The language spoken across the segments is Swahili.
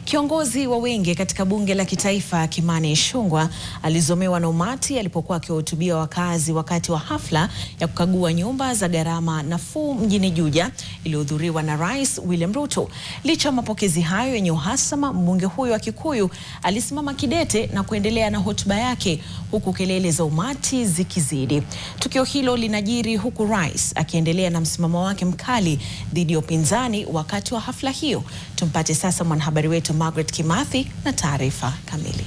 Kiongozi wa wengi katika bunge la kitaifa Kimani Ichung'wah alizomewa na umati alipokuwa akiwahutubia wakazi wakati wa hafla ya kukagua nyumba za gharama nafuu mjini Juja iliyohudhuriwa na Rais William Ruto. Licha ya mapokezi hayo yenye uhasama, mbunge huyo wa Kikuyu alisimama kidete na kuendelea na hotuba yake huku kelele za umati zikizidi. Tukio hilo linajiri huku Rais akiendelea na msimamo wake mkali dhidi ya upinzani wakati wa hafla hiyo. Tumpate sasa mwanahabari wetu Margaret Kimathi na taarifa kamili.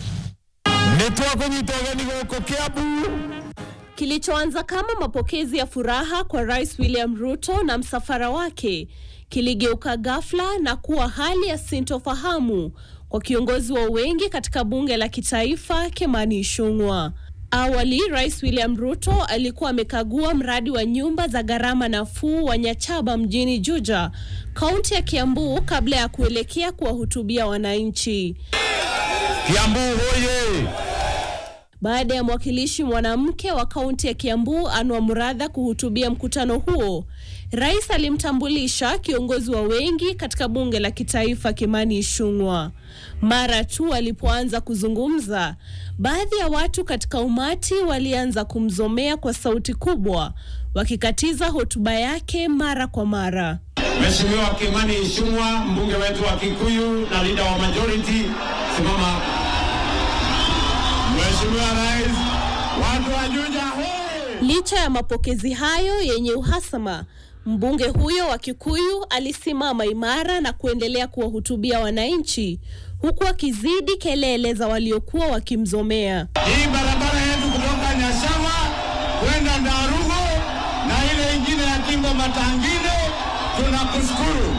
Kilichoanza kama mapokezi ya furaha kwa Rais William Ruto na msafara wake kiligeuka ghafla na kuwa hali ya sintofahamu kwa kiongozi wa wengi katika bunge la kitaifa Kimani Ichung'wah. Awali, Rais William Ruto alikuwa amekagua mradi wa nyumba za gharama nafuu wa Nyachaba mjini Juja, kaunti ya Kiambu, kabla ya kuelekea kuwahutubia wananchi. Kiambu hoye! Baada ya mwakilishi mwanamke wa kaunti ya Kiambu Ann Wamuratha kuhutubia mkutano huo, Rais alimtambulisha kiongozi wa wengi katika bunge la kitaifa Kimani Ichung'wah. Mara tu alipoanza kuzungumza, baadhi ya watu katika umati walianza kumzomea kwa sauti kubwa, wakikatiza hotuba yake mara kwa mara. Mheshimiwa Kimani Ichung'wah, mbunge wetu wa Kikuyu na leader wa majority, simama. Mheshimiwa Rais, watu wa Juja hoye! Licha ya mapokezi hayo yenye uhasama, mbunge huyo wa Kikuyu alisimama imara na kuendelea kuwahutubia wananchi huku akizidi kelele za waliokuwa wakimzomea. Hii barabara yetu kutoka Nyachaba kwenda Ndarugo na ile ingine ya Kimbo Matangine, tunakushukuru.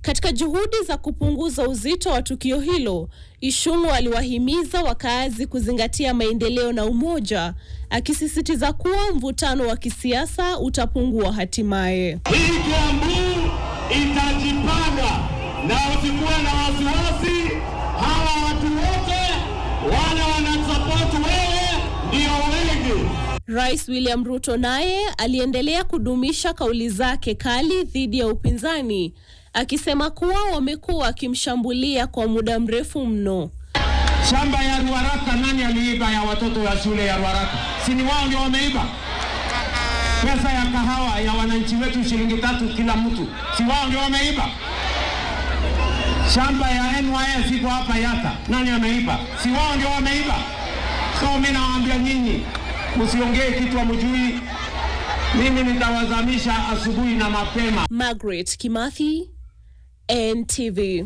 Katika juhudi za kupunguza uzito wa tukio hilo, Ichung'wah aliwahimiza wakazi kuzingatia maendeleo na umoja, akisisitiza kuwa mvutano wa kisiasa utapungua hatimaye. Hii Kiambu itajipanga na usikuwe na wasiwasi. Hawa watu wote wale wanasupport wewe ndio wengi. Rais William Ruto naye aliendelea kudumisha kauli zake kali dhidi ya upinzani, akisema kuwa wamekuwa wakimshambulia kwa muda mrefu mno. Shamba ya Ruaraka nani aliiba ya watoto wa shule ya Ruaraka? Si ni wao ndio wameiba? Pesa ya kahawa ya wananchi wetu shilingi 3 kila mtu, si wao ndio wameiba? Shamba ya NYS iko hapa Yata, nani ameiba? Si wao ndio wameiba? So mimi nawaambia nyinyi, msiongee kitu hamjui. Mimi nitawazamisha asubuhi na mapema. Margaret Kimathi, NTV.